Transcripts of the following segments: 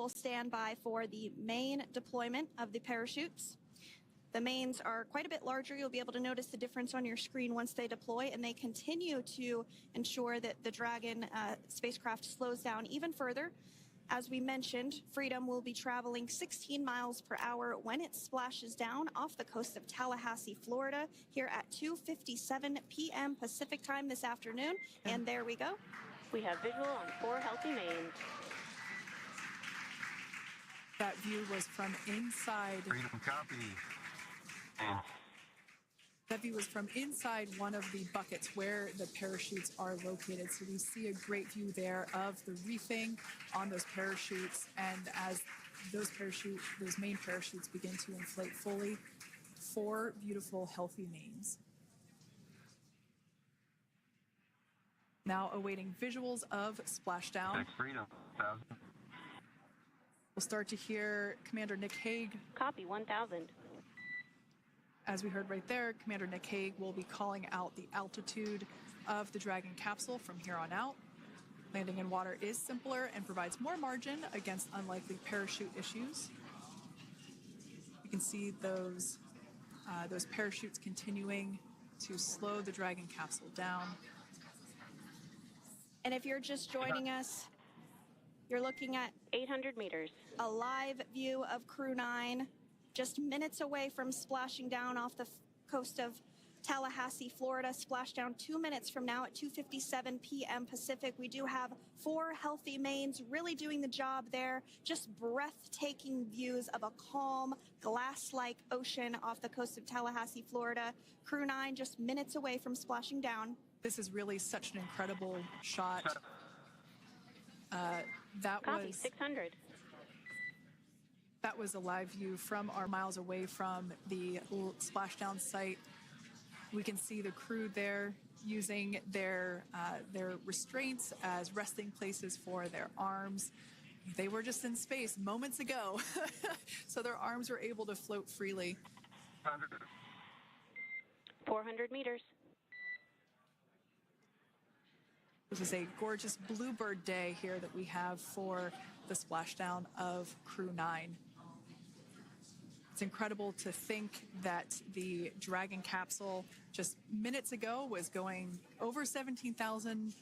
will stand by for the main deployment of the parachutes. The mains are quite a bit larger. You'll be able to notice the difference on your screen once they deploy, and they continue to ensure that the Dragon spacecraft slows down even further. As we mentioned, Freedom will be traveling 16 miles per hour when it splashes down off the coast of Tallahassee, Florida, here at 2:57 p.m. Pacific time this afternoon. And there we go. We have visual on 4 healthy mains. That view was from inside. Freedom copy. That view was from inside one of the buckets where the parachutes are located. So we see a great view there of the reefing on those parachutes. And as those main parachutes begin to inflate fully, 4 beautiful, healthy mains. Now awaiting visuals of splashdown. Freedom, 1,000. We'll start to hear Commander Nick Hague. Copy, 1,000. As we heard right there, Commander Nick Hague will be calling out the altitude of the Dragon capsule from here on out. Landing in water is simpler and provides more margin against unlikely parachute issues. You can see those parachutes continuing to slow the Dragon capsule down. And if you're just joining us, you're looking at 800 meters. A live view of Crew 9, just minutes away from splashing down off the coast of Tallahassee, Florida. Splashdown 2 minutes from now at 2:57 p.m. Pacific. We do have 4 healthy mains really doing the job there. Just breathtaking views of a calm, glass-like ocean off the coast of Tallahassee, Florida. Crew 9 just minutes away from splashing down. This is really such an incredible shot. Copy, 600. That was a live view from our miles away from the splashdown site. We can see the crew there using their restraints as resting places for their arms. They were just in space moments ago, so their arms were able to float freely. 400 meters. This is a gorgeous bluebird day here that we have for the splashdown of Crew 9. It's incredible to think that the Dragon capsule just minutes ago was going over 17,000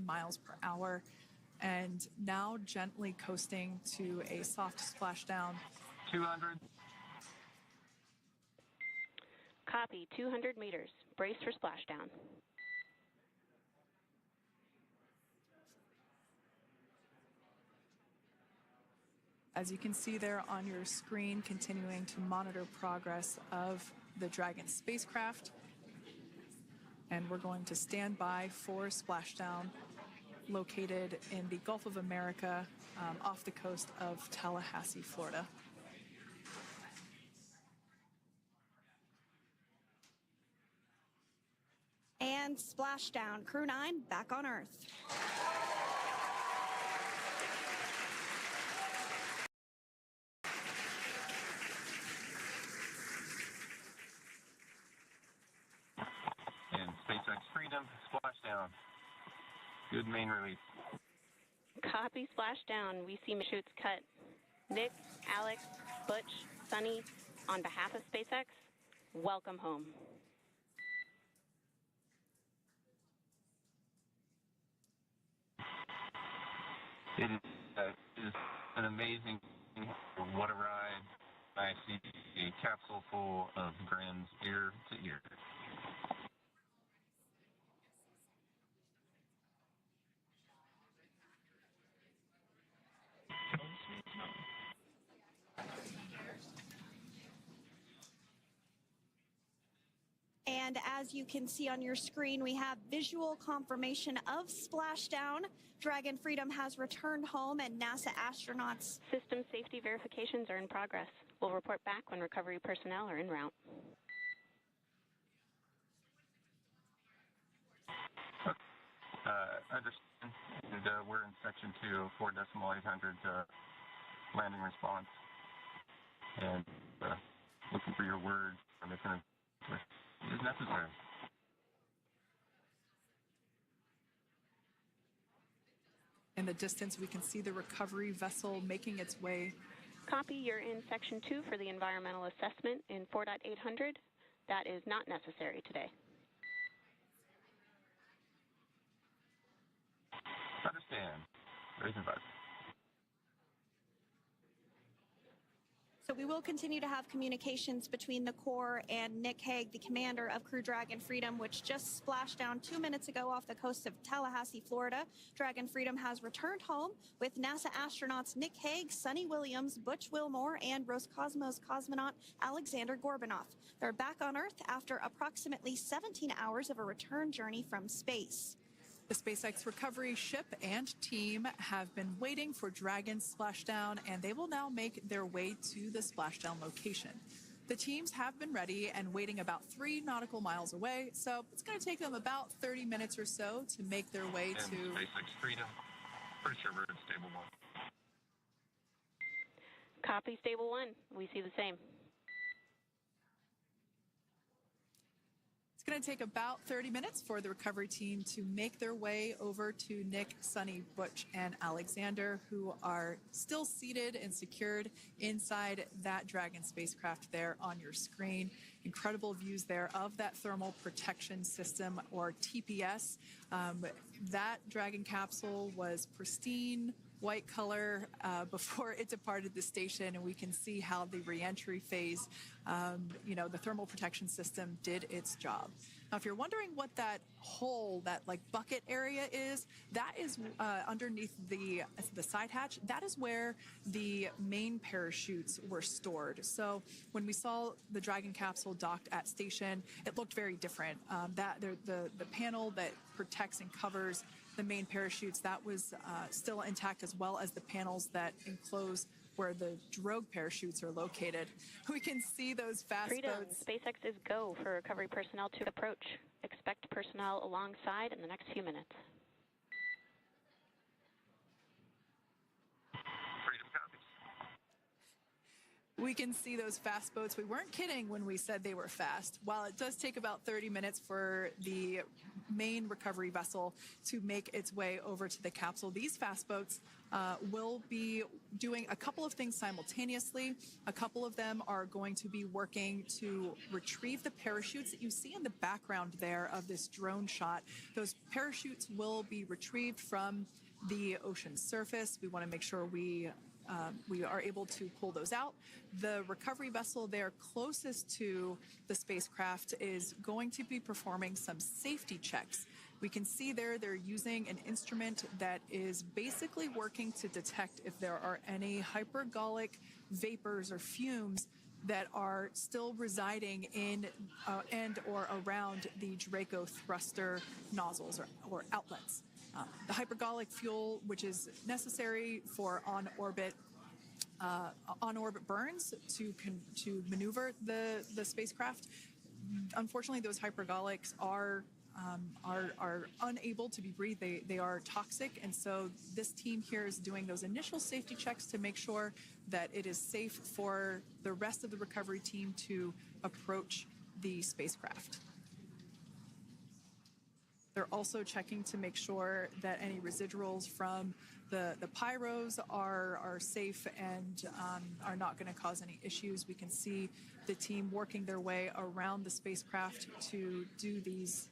miles per hour and now gently coasting to a soft splashdown. 200. Copy, 200 meters. Brace for splashdown. As you can see there on your screen, continuing to monitor progress of the Dragon spacecraft. And we're going to stand by for splashdown located in the Gulf of America off the coast of Tallahassee, Florida. And splashdown, Crew 9 back on Earth. Freedom, splashdown. Good main release. Copy, splashdown. We see chutes cut. Nick, Alex, Butch, Suni, on behalf of SpaceX, welcome home. It is an amazing, what a ride. I see a capsule full of grins ear to ear. And as you can see on your screen, we have visual confirmation of splashdown. Dragon Freedom has returned home and NASA astronauts. System safety verifications are in progress. We'll report back when recovery personnel are en route. Understand. And, we're in section 2, 4.800 landing response. And looking for your word on if it is necessary. In the distance, we can see the recovery vessel making its way. Copy, you're in Section 2 for the environmental assessment in 4.800. That is not necessary today. Understand. Raising button. So we will continue to have communications between the Corps and Nick Hague, the commander of Crew Dragon Freedom, which just splashed down 2 minutes ago off the coast of Tallahassee, Florida. Dragon Freedom has returned home with NASA astronauts Nick Hague, Suni Williams, Butch Wilmore, and Roscosmos cosmonaut Alexander Gorbunoff. They're back on Earth after approximately 17 hours of a return journey from space. The SpaceX recovery ship and team have been waiting for Dragon's splashdown, and they will now make their way to the splashdown location. The teams have been ready and waiting about 3 nautical miles away, so it's going to take them about 30 minutes or so to make their way to SpaceX Freedom. Pretty sure we're in Stable 1. Copy, Stable 1. We see the same. It's going to take about 30 minutes for the recovery team to make their way over to Nick, Suni, Butch, and Alexander, who are still seated and secured inside that Dragon spacecraft there on your screen. Incredible views there of that thermal protection system, or TPS. That Dragon capsule was pristine, white color before it departed the station, and we can see how the reentry phase, the thermal protection system did its job. Now, if you're wondering what that hole, that like bucket area is, that is underneath the side hatch. That is where the main parachutes were stored. So when we saw the Dragon capsule docked at station, it looked very different. The panel that protects and covers the main parachutes, that was still intact, as well as the panels that enclose where the drogue parachutes are located. We can see those fast Freedom. boats. SpaceX is go for recovery personnel to approach. Expect personnel alongside in the next few minutes. Freedom copies. We can see those fast boats. We weren't kidding when we said they were fast. While it does take about 30 minutes for the main recovery vessel to make its way over to the capsule, these fast boats will be doing a couple of things simultaneously. A couple of them are going to be working to retrieve the parachutes that you see in the background there of this drone shot. Those parachutes will be retrieved from the ocean surface. We want to make sure we are able to pull those out. The recovery vessel there closest to the spacecraft is going to be performing some safety checks. We can see there they're using an instrument that is basically working to detect if there are any hypergolic vapors or fumes that are still residing in and or around the Draco thruster nozzles or outlets. The hypergolic fuel, which is necessary for on-orbit burns to maneuver the spacecraft. Unfortunately, those hypergolics are unable to be breathed. They are toxic, and so this team here is doing those initial safety checks to make sure that it is safe for the rest of the recovery team to approach the spacecraft. They're also checking to make sure that any residuals from the pyros are safe and are not going to cause any issues. We can see the team working their way around the spacecraft to do these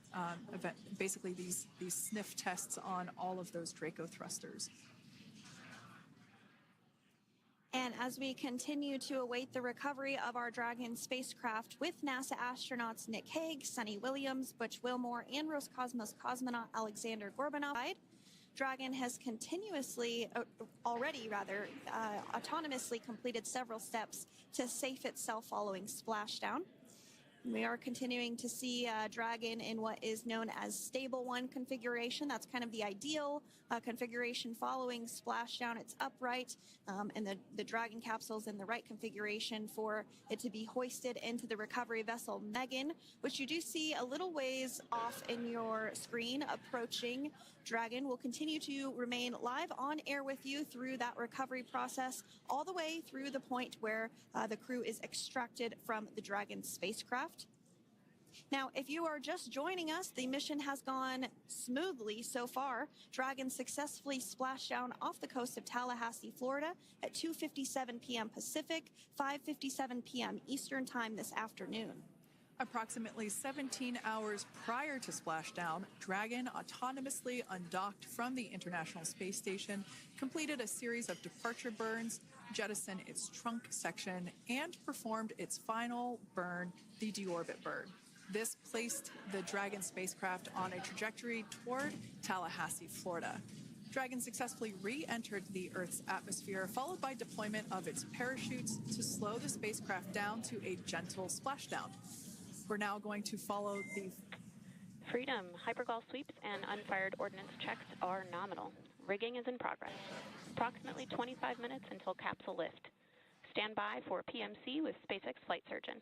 basically these sniff tests on all of those Draco thrusters. And as we continue to await the recovery of our Dragon spacecraft with NASA astronauts Nick Hague, Suni Williams, Butch Wilmore, and Roscosmos cosmonaut Alexander Gorbunoff, Dragon has autonomously completed several steps to safe itself following splashdown. We are continuing to see Dragon in what is known as Stable 1 configuration. That's kind of the ideal configuration following splashdown. It's upright, and the Dragon capsule is in the right configuration for it to be hoisted into the recovery vessel Megan, which you do see a little ways off in your screen approaching. Dragon will continue to remain live on air with you through that recovery process, all the way through the point where the crew is extracted from the Dragon spacecraft. Now, if you are just joining us, the mission has gone smoothly so far. Dragon successfully splashed down off the coast of Tallahassee, Florida at 2:57 p.m. Pacific, 5:57 p.m. Eastern Time this afternoon. Approximately 17 hours prior to splashdown, Dragon autonomously undocked from the International Space Station, completed a series of departure burns, jettisoned its trunk section, and performed its final burn, the deorbit burn. This placed the Dragon spacecraft on a trajectory toward Tallahassee, Florida. Dragon successfully re-entered the Earth's atmosphere, followed by deployment of its parachutes to slow the spacecraft down to a gentle splashdown. We're now going to follow the Freedom. Hypergol sweeps and unfired ordnance checks are nominal. Rigging is in progress. Approximately 25 minutes until capsule lift. Stand by for PMC with SpaceX flight surgeon.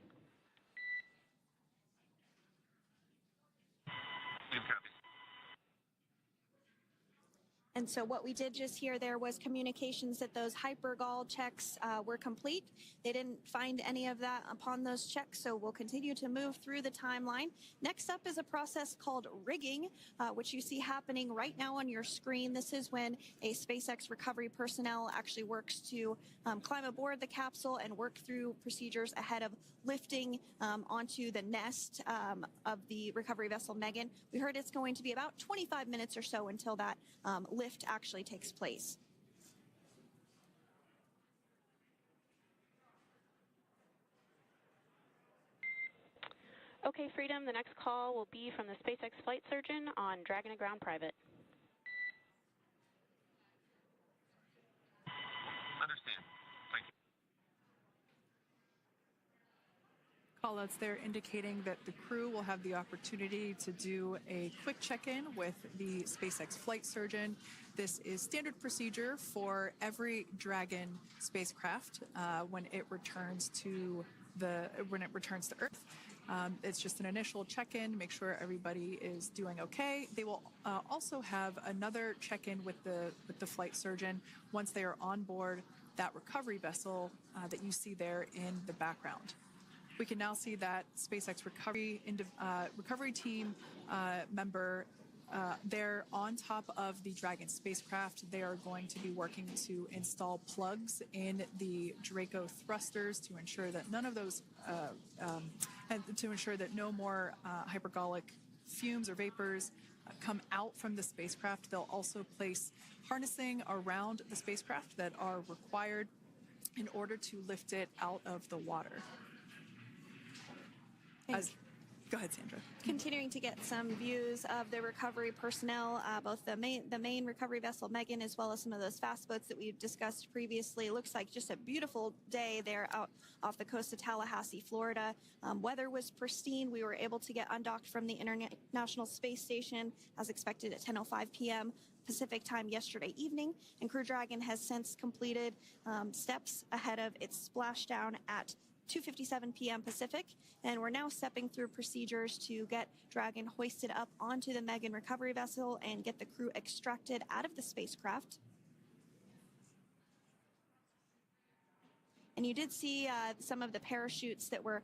And so what we did just hear there was communications that those hypergol checks were complete. They didn't find any of that upon those checks, so we'll continue to move through the timeline. Next up is a process called rigging, which you see happening right now on your screen. This is when a SpaceX recovery personnel actually works to climb aboard the capsule and work through procedures ahead of lifting onto the nest of the recovery vessel Megan. We heard it's going to be about 25 minutes or so until that lift actually takes place. Okay, Freedom, the next call will be from the SpaceX flight surgeon on Dragon to Ground Private. Understand. Thank you. callouts there indicating that the crew will have the opportunity to do a quick check-in with the SpaceX flight surgeon. This is standard procedure for every Dragon spacecraft when it returns to Earth. It's just an initial check-in, make sure everybody is doing okay. They will also have another check-in with the flight surgeon once they are on board that recovery vessel that you see there in the background. We can now see that SpaceX recovery team member they're on top of the Dragon spacecraft. They are going to be working to install plugs in the Draco thrusters to ensure that none of those, and to ensure that no more hypergolic fumes or vapors come out from the spacecraft. They'll also place harnessing around the spacecraft that are required in order to lift it out of the water. Go ahead, Sandra. Continuing to get some views of the recovery personnel, both the main recovery vessel Megan, as well as some of those fast boats that we've discussed previously. It looks like just a beautiful day there out off the coast of Tallahassee, Florida. Weather was pristine. We were able to get undocked from the International Space Station as expected at 10:05 p.m. Pacific time yesterday evening, and Crew Dragon has since completed steps ahead of its splashdown at 2:57 p.m. Pacific, and we're now stepping through procedures to get Dragon hoisted up onto the Megan recovery vessel and get the crew extracted out of the spacecraft. And you did see some of the parachutes that were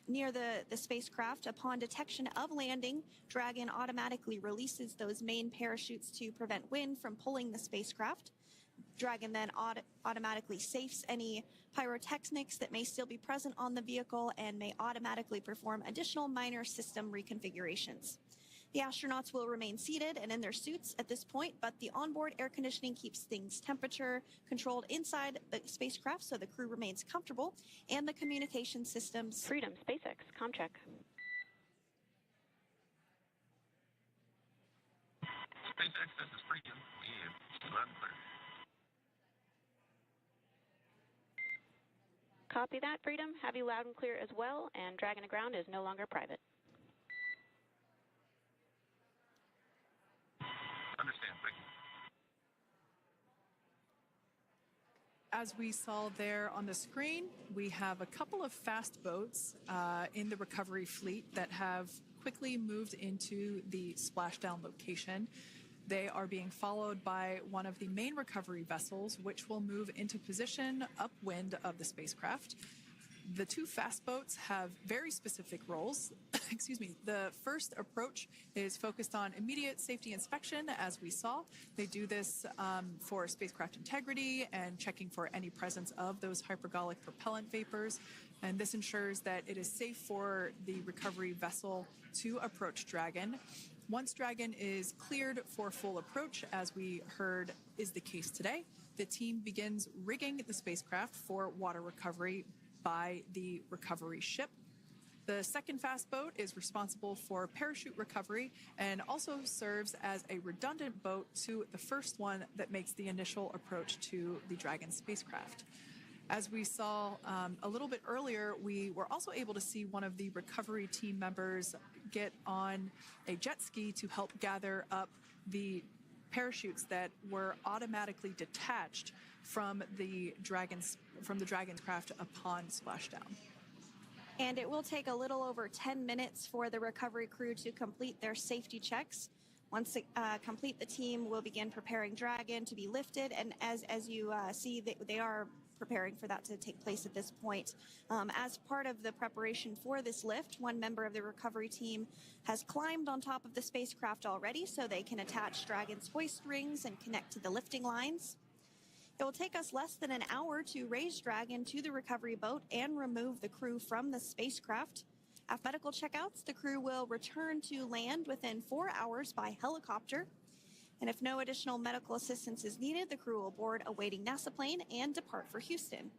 near the spacecraft. Upon detection of landing, Dragon automatically releases those main parachutes to prevent wind from pulling the spacecraft. Dragon then automatically safes any pyrotechnics that may still be present on the vehicle and may automatically perform additional minor system reconfigurations. The astronauts will remain seated and in their suits at this point, but the onboard air conditioning keeps things temperature controlled inside the spacecraft so the crew remains comfortable, and the communication systems. Freedom, SpaceX, ComCheck. SpaceX, this is Freedom. We have loud and clear. Copy that, Freedom. Have you loud and clear as well, and Dragon to Ground is no longer private. Understand, thank you. As we saw there on the screen, we have a couple of fast boats in the recovery fleet that have quickly moved into the splashdown location. They are being followed by one of the main recovery vessels, which will move into position upwind of the spacecraft. The two fast boats have very specific roles. Excuse me. The first approach is focused on immediate safety inspection, as we saw. They do this for spacecraft integrity and checking for any presence of those hypergolic propellant vapors. And this ensures that it is safe for the recovery vessel to approach Dragon. Once Dragon is cleared for full approach, as we heard is the case today, the team begins rigging the spacecraft for water recovery by the recovery ship. The second fast boat is responsible for parachute recovery and also serves as a redundant boat to the first one that makes the initial approach to the Dragon spacecraft. As we saw a little bit earlier, we were also able to see one of the recovery team members get on a jet ski to help gather up the parachutes that were automatically detached from the Dragon's craft upon splashdown. And it will take a little over 10 minutes for the recovery crew to complete their safety checks. Once complete, the team will begin preparing Dragon to be lifted, and as you see, they are preparing for that to take place at this point. As part of the preparation for this lift, one member of the recovery team has climbed on top of the spacecraft already so they can attach Dragon's hoist rings and connect to the lifting lines. It will take us less than an hour to raise Dragon to the recovery boat and remove the crew from the spacecraft. After medical checkouts, the crew will return to land within 4 hours by helicopter. And if no additional medical assistance is needed, the crew will board a waiting NASA plane and depart for Houston.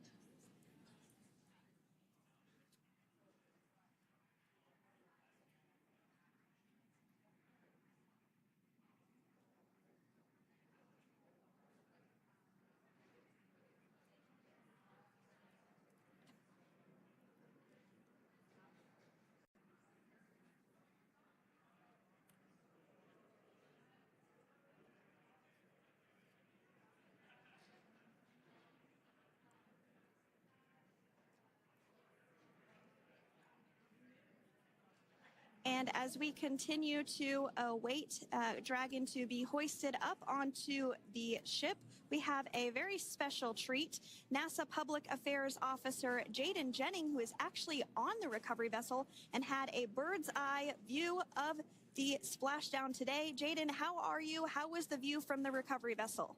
And as we continue to await Dragon to be hoisted up onto the ship, we have a very special treat. NASA Public Affairs Officer Jaden Jennings, who is actually on the recovery vessel and had a bird's eye view of the splashdown today. Jaden, how are you? How was the view from the recovery vessel?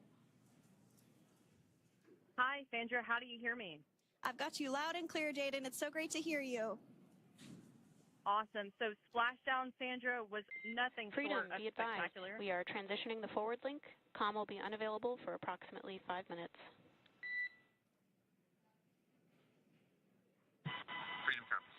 Hi, Sandra. How do you hear me? I've got you loud and clear, Jaden. It's so great to hear you. Awesome. So splashdown, Sandra, was nothing Freedom, short of be advised. spectacular. We are transitioning the forward link. Comm will be unavailable for approximately 5 minutes. Freedom Compass.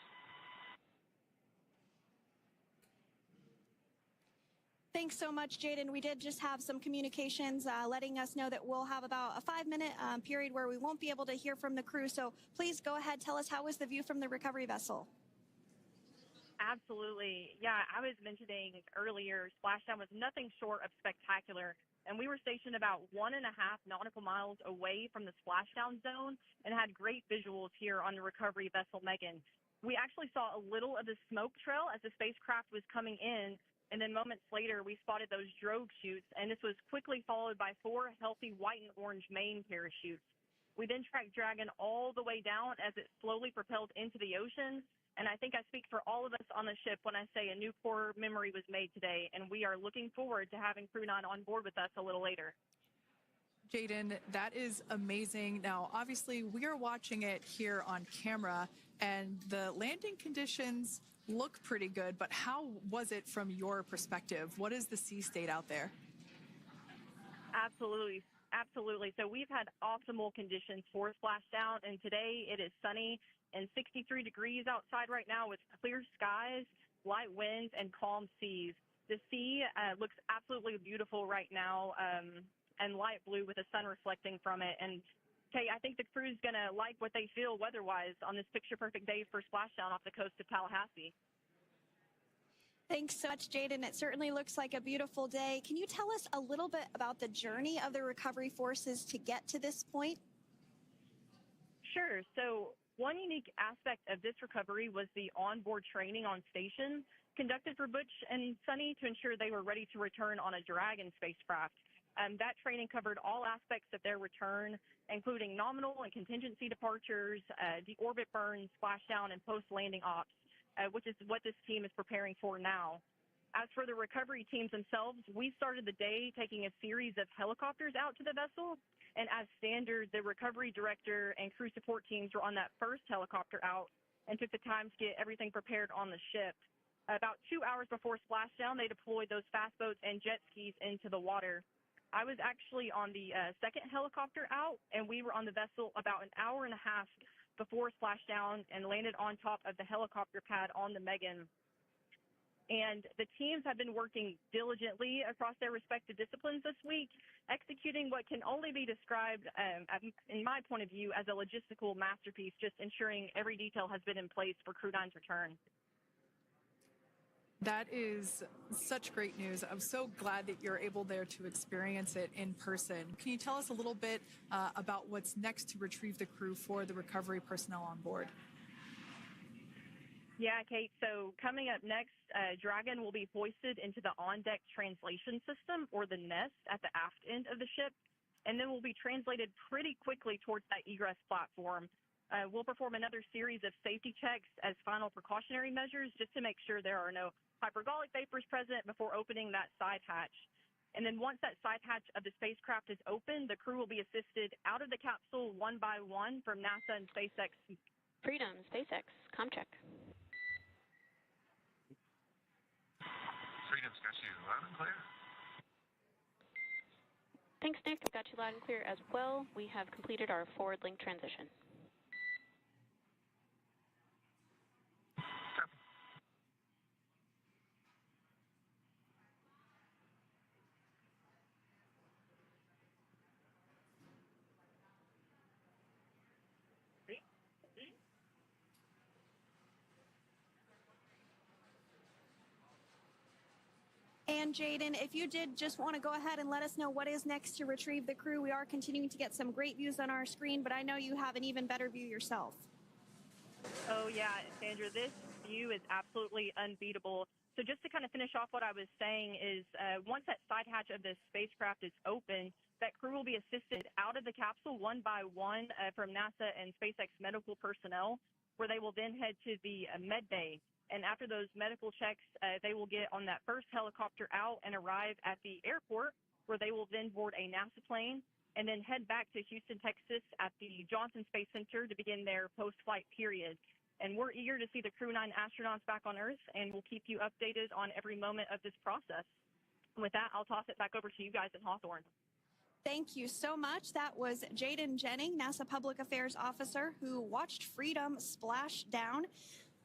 Thanks so much, Jaden. We did just have some communications letting us know that we'll have about a 5-minute period where we won't be able to hear from the crew. So please go ahead, tell us, how was the view from the recovery vessel? Absolutely. Yeah, I was mentioning earlier, splashdown was nothing short of spectacular. And we were stationed about 1.5 nautical miles away from the splashdown zone and had great visuals here on the recovery vessel Megan. We actually saw a little of the smoke trail as the spacecraft was coming in, and then moments later we spotted those drogue chutes, and this was quickly followed by 4 healthy white and orange main parachutes. We then tracked Dragon all the way down as it slowly propelled into the ocean. And I think I speak for all of us on the ship when I say a new core memory was made today, and we are looking forward to having Crew 9 on board with us a little later. Jaden, that is amazing. Now, obviously, we are watching it here on camera, and the landing conditions look pretty good, but how was it from your perspective? What is the sea state out there? Absolutely. Absolutely. So we've had optimal conditions for splashdown, and today it is sunny and 63 degrees outside right now with clear skies, light winds, and calm seas. The sea looks absolutely beautiful right now, and light blue with the sun reflecting from it. And Kay, I think the crew's going to like what they feel weather-wise on this picture-perfect day for splashdown off the coast of Tallahassee. Thanks so much, Jaden. It certainly looks like a beautiful day. Can you tell us a little bit about the journey of the recovery forces to get to this point? Sure. So one unique aspect of this recovery was the onboard training on station conducted for Butch and Suni to ensure they were ready to return on a Dragon spacecraft. That training covered all aspects of their return, including nominal and contingency departures, deorbit burns, splashdown, and post-landing ops, which is what this team is preparing for now. As for the recovery teams themselves, we started the day taking a series of helicopters out to the vessel, and as standard, the recovery director and crew support teams were on that first helicopter out and took the time to get everything prepared on the ship. About 2 hours before splashdown, they deployed those fast boats and jet skis into the water. I was actually on the second helicopter out, and we were on the vessel about an hour and a half before splashdown and landed on top of the helicopter pad on the Megan. And the teams have been working diligently across their respective disciplines this week, executing what can only be described, in my point of view, as a logistical masterpiece, just ensuring every detail has been in place for Crew 9's return. That is such great news. I'm so glad that you're able there to experience it in person. Can you tell us a little bit about what's next to retrieve the crew for the recovery personnel on board? Yeah, Kate. So coming up next, Dragon will be hoisted into the on-deck translation system, or the nest, at the aft end of the ship, and then will be translated pretty quickly towards that egress platform. We'll perform another series of safety checks as final precautionary measures just to make sure there are no hypergolic vapors present before opening that side hatch. And then once that side hatch of the spacecraft is open, the crew will be assisted out of the capsule one by one from NASA and SpaceX. Freedom, SpaceX, ComCheck. Freedom's got you loud and clear. Thanks, Nick. I've got you loud and clear as well. We have completed our forward link transition. And Jaden, if you did just want to go ahead and let us know what is next to retrieve the crew, we are continuing to get some great views on our screen, but I know you have an even better view yourself. Oh, yeah, Sandra, this view is absolutely unbeatable. So just to kind of finish off what I was saying is once that side hatch of the spacecraft is open, that crew will be assisted out of the capsule one by one from NASA and SpaceX medical personnel, where they will then head to the med bay. And after those medical checks, they will get on that first helicopter out and arrive at the airport, where they will then board a NASA plane and then head back to Houston, Texas at the Johnson Space Center to begin their post-flight period. And we're eager to see the Crew 9 astronauts back on Earth, and we'll keep you updated on every moment of this process. And with that, I'll toss it back over to you guys in Hawthorne. Thank you so much. That was Jaden Jennings, NASA Public Affairs Officer, who watched Freedom splash down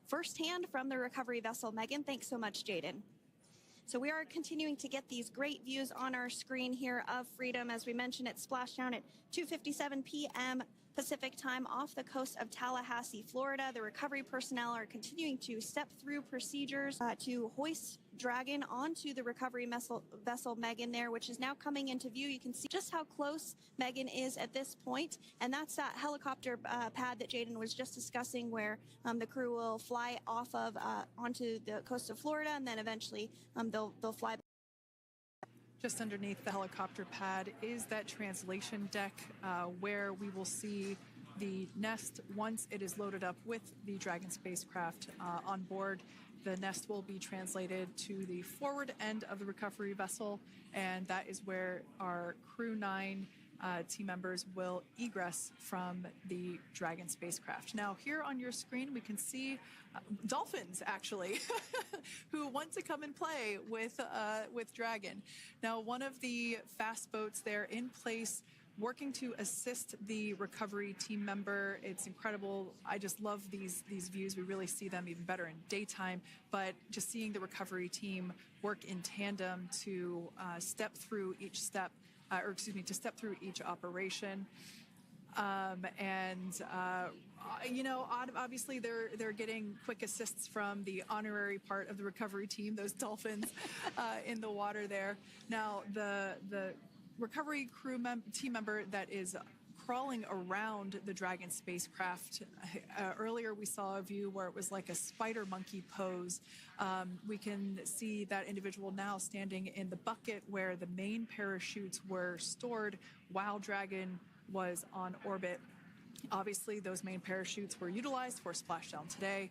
firsthand from the recovery vessel Megan. Thanks so much, Jaden. So we are continuing to get these great views on our screen here of Freedom. As we mentioned, it splashed down at 2:57 p.m. Pacific time off the coast of Tallahassee, Florida. The recovery personnel are continuing to step through procedures to hoist Dragon onto the recovery vessel Megan there, which is now coming into view. You can see just how close Megan is at this point, and that's that helicopter pad that Jaden was just discussing, where the crew will fly off of onto the coast of Florida, and then eventually they'll fly. Just underneath the helicopter pad is that translation deck where we will see the nest once it is loaded up with the Dragon spacecraft on board. The nest will be translated to the forward end of the recovery vessel, and that is where our Crew 9 team members will egress from the Dragon spacecraft. Now, here on your screen, we can see dolphins, actually, who want to come and play with Dragon. Now, one of the fast boats there in place, working to assist the recovery team member. It's incredible. I just love these views. We really see them even better in daytime, but just seeing the recovery team work in tandem to step through each step, to step through each operation. You know, obviously they're getting quick assists from the honorary part of the recovery team, those dolphins in the water there. Now, the recovery team member that is crawling around the Dragon spacecraft. Earlier we saw a view where it was like a spider monkey pose. We can see that individual now standing in the bucket where the main parachutes were stored while Dragon was on orbit. Obviously, those main parachutes were utilized for splashdown today.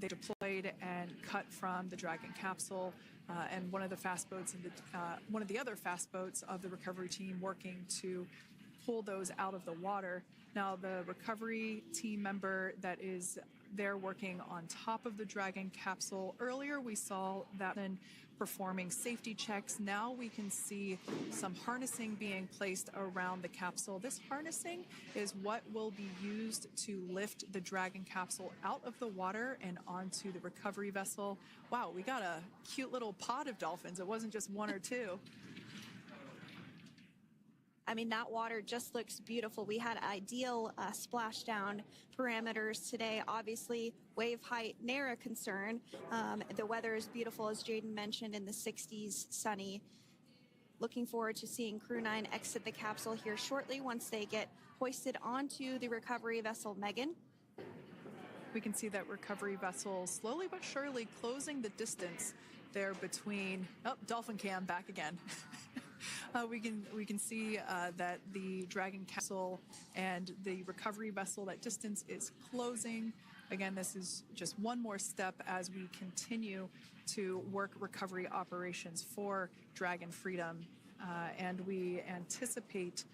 They deployed and cut from the Dragon capsule, and one of the other fast boats of the recovery team working to pull those out of the water. Now, the recovery team member that is there working on top of the Dragon capsule, earlier we saw that in performing safety checks. Now we can see some harnessing being placed around the capsule. This harnessing is what will be used to lift the Dragon capsule out of the water and onto the recovery vessel. Wow, we got a cute little pod of dolphins. It wasn't just one or two. I mean, that water just looks beautiful. We had ideal splashdown parameters today. Obviously, wave height, ne'er a concern. The weather is beautiful, as Jaden mentioned, in the 60s, sunny. Looking forward to seeing Crew 9 exit the capsule here shortly once they get hoisted onto the recovery vessel Megan. We can see that recovery vessel slowly but surely closing the distance there between, oh, dolphin cam back again. We can see that the Dragon capsule and the recovery vessel, that distance is closing. Again, this is just one more step as we continue to work recovery operations for Dragon Freedom, and we anticipate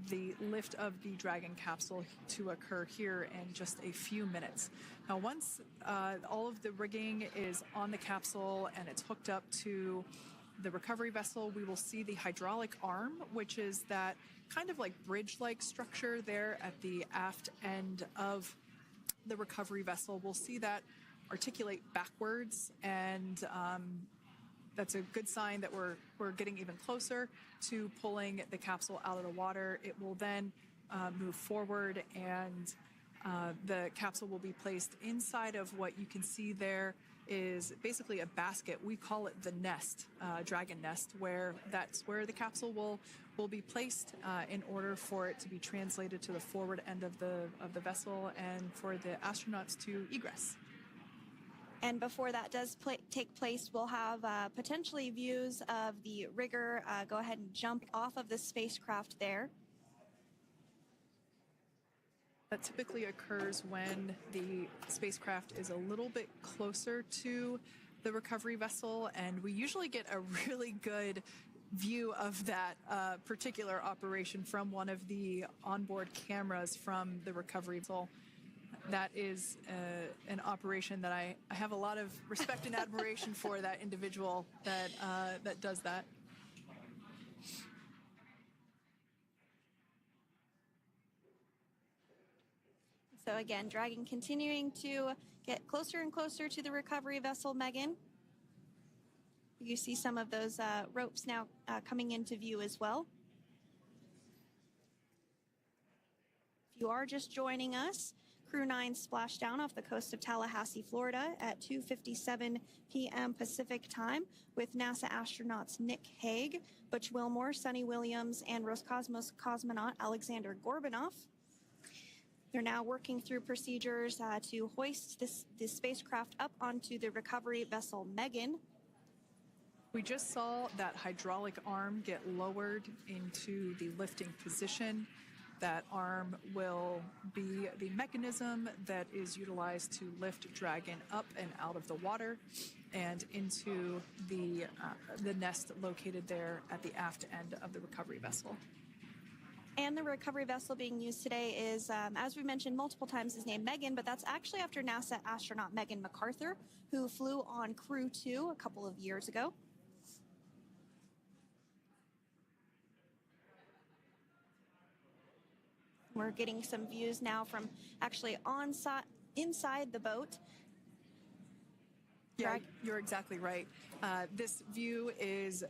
the lift of the Dragon capsule to occur here in just a few minutes. Now, once all of the rigging is on the capsule and it's hooked up to the recovery vessel, we will see the hydraulic arm, which is that kind of like bridge-like structure there at the aft end of the recovery vessel. We'll see that articulate backwards, and that's a good sign that we're getting even closer to pulling the capsule out of the water. It will then move forward, and the capsule will be placed inside of what you can see there is basically a basket. We call it the nest, Dragon nest, where that's where the capsule will be placed in order for it to be translated to the forward end of the vessel and for the astronauts to egress. And before that does take place, we'll have potentially views of the rigger go ahead and jump off of the spacecraft there. That typically occurs when the spacecraft is a little bit closer to the recovery vessel, and we usually get a really good view of that particular operation from one of the onboard cameras from the recovery vessel. That is an operation that I have a lot of respect and admiration for, that individual that does that. So again, Dragon continuing to get closer and closer to the recovery vessel Megan. You see some of those ropes now coming into view as well. If you are just joining us, Crew 9 splashed down off the coast of Tallahassee, Florida at 2:57 p.m. Pacific time with NASA astronauts Nick Hague, Butch Wilmore, Suni Williams, and Roscosmos cosmonaut Alexander Gorbanov. They're now working through procedures to hoist this spacecraft up onto the recovery vessel Megan. We just saw that hydraulic arm get lowered into the lifting position. That arm will be the mechanism that is utilized to lift Dragon up and out of the water and into the nest located there at the aft end of the recovery vessel. And the recovery vessel being used today is, as we mentioned multiple times, is named Megan, but that's actually after NASA astronaut Megan McArthur, who flew on Crew 2 a couple of years ago. We're getting some views now from actually inside the boat. Yeah, you're exactly right. This view is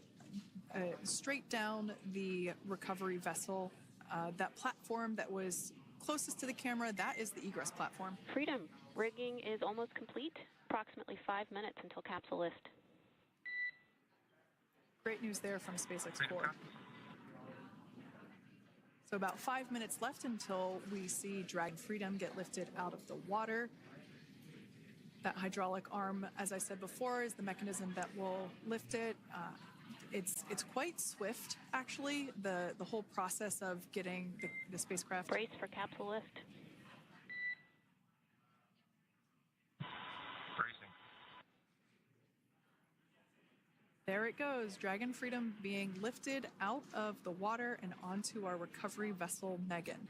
straight down the recovery vessel. That platform that was closest to the camera, that is the egress platform. Freedom, rigging is almost complete. Approximately 5 minutes until capsule lift. Great news there from SpaceX Core. So about 5 minutes left until we see Dragon Freedom get lifted out of the water. That hydraulic arm, as I said before, is the mechanism that will lift it. It's quite swift, actually, the whole process of getting the spacecraft. Brace for capsule lift. Bracing. There it goes, Dragon Freedom being lifted out of the water and onto our recovery vessel, Megan.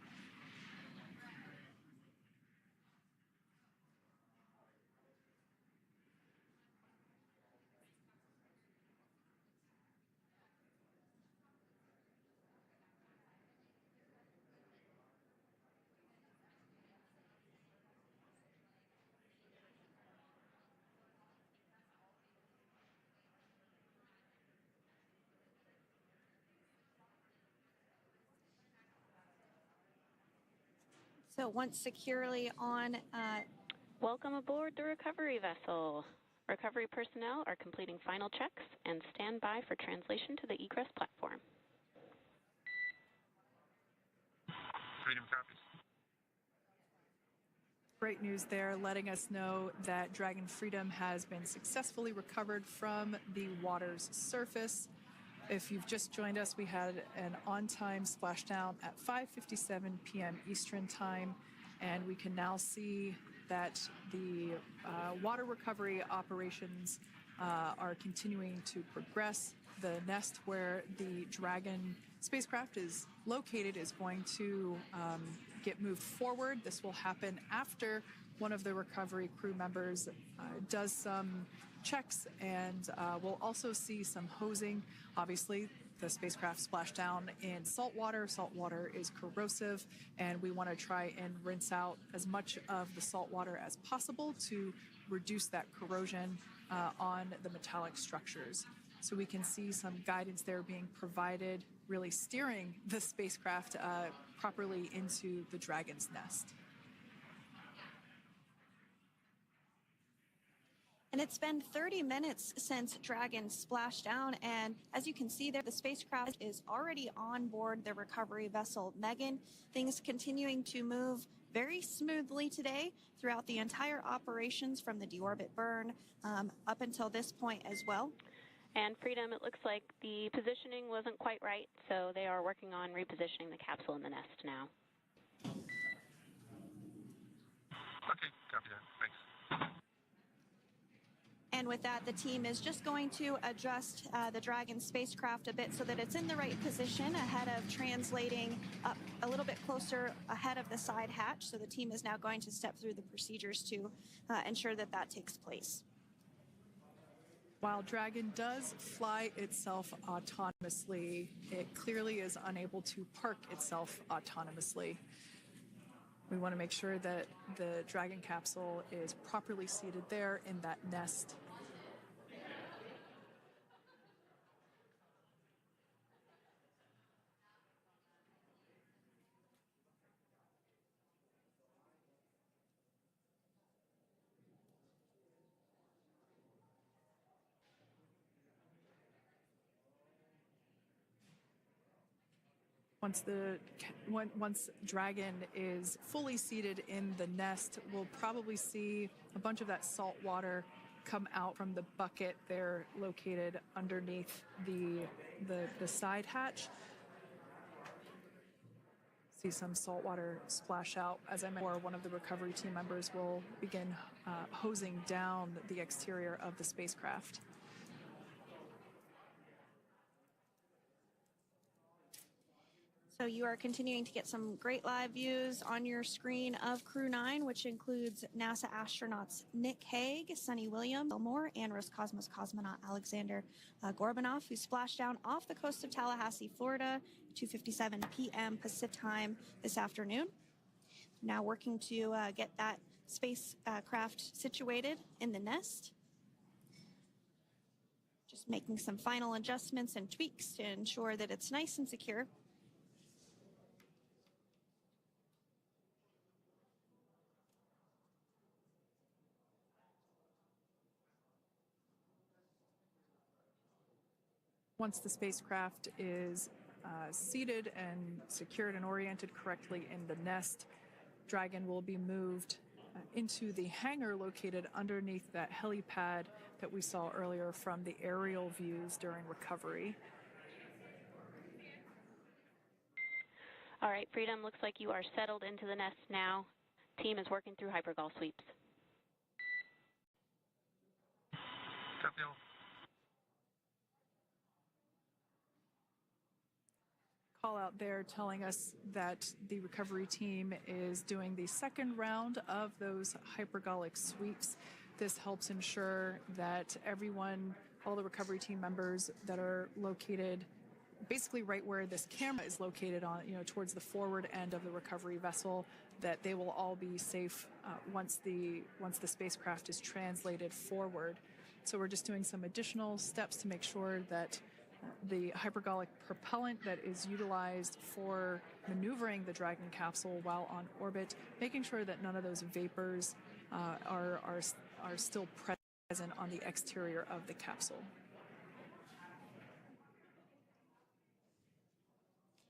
So once securely on, Welcome aboard the recovery vessel. Recovery personnel are completing final checks and stand by for translation to the egress platform. Freedom copies. Great news there, letting us know that Dragon Freedom has been successfully recovered from the water's surface. If you've just joined us, we had an on-time splashdown at 5:57 p.m. Eastern Time, and we can now see that the water recovery operations are continuing to progress. The nest where the Dragon spacecraft is located is going to get moved forward. This will happen after one of the recovery crew members does some checks, and we'll also see some hosing. Obviously, the spacecraft splashed down in salt water. Salt water is corrosive, and we want to try and rinse out as much of the salt water as possible to reduce that corrosion on the metallic structures. So we can see some guidance there being provided, really steering the spacecraft properly into the Dragon's nest. and it's been 30 minutes since Dragon splashed down, and as you can see there, the spacecraft is already on board the recovery vessel Megan. Things continuing to move very smoothly today throughout the entire operations from the deorbit burn up until this point as well. And Freedom, it looks like the positioning wasn't quite right, so they are working on repositioning the capsule in the nest now. Okay, copy that. Thanks. And with that, the team is just going to adjust the Dragon spacecraft a bit so that it's in the right position ahead of translating up a little bit closer ahead of the side hatch. So the team is now going to step through the procedures to ensure that that takes place. While Dragon does fly itself autonomously, it clearly is unable to park itself autonomously. We want to make sure that the Dragon capsule is properly seated there in that nest. Once Dragon is fully seated in the nest, we'll probably see a bunch of that salt water come out from the bucket there located underneath the side hatch. See some salt water splash out. As I mentioned, one of the recovery team members will begin hosing down the exterior of the spacecraft. So you are continuing to get some great live views on your screen of Crew 9, which includes NASA astronauts Nick Hague, Suni Wilmore, and Roscosmos cosmonaut Alexander Gorbanov, who splashed down off the coast of Tallahassee, Florida, 2:57 p.m. Pacific time this afternoon. Now working to get that spacecraft situated in the nest. Just making some final adjustments and tweaks to ensure that it's nice and secure. Once the spacecraft is seated and secured and oriented correctly in the nest, Dragon will be moved into the hangar located underneath that helipad that we saw earlier from the aerial views during recovery. All right, Freedom, looks like you are settled into the nest now. Team is working through hypergol sweeps. Capsule. Call out there telling us that the recovery team is doing the second round of those hypergolic sweeps. This helps ensure that everyone, all the recovery team members that are located basically right where this camera is located on, towards the forward end of the recovery vessel, that they will all be safe once the spacecraft is translated forward. So we're just doing some additional steps to make sure that the hypergolic propellant that is utilized for maneuvering the Dragon capsule while on orbit, making sure that none of those vapors are still present on the exterior of the capsule.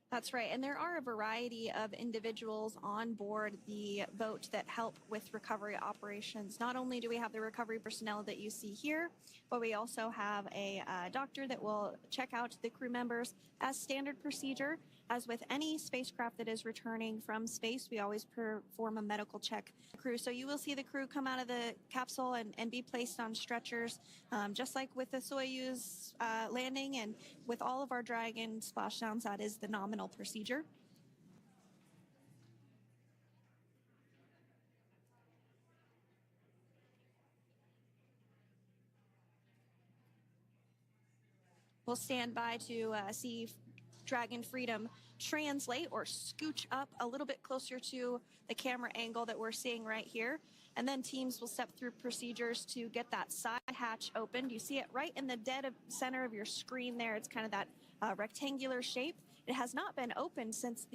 That's right, and there are a variety of individuals on board the boat that help with recovery operations. Not only do we have the recovery personnel that you see here, but we also have a doctor that will check out the crew members as standard procedure. As with any spacecraft that is returning from space, we always perform a medical check crew. So you will see the crew come out of the capsule and be placed on stretchers, just like with the Soyuz landing and with all of our Dragon splashdowns, that is the nominal procedure. We'll stand by to see Dragon Freedom translate or scooch up a little bit closer to the camera angle that we're seeing right here. And then teams will step through procedures to get that side hatch opened. You see it right in the dead center of your screen there. It's kind of that rectangular shape. It has not been opened since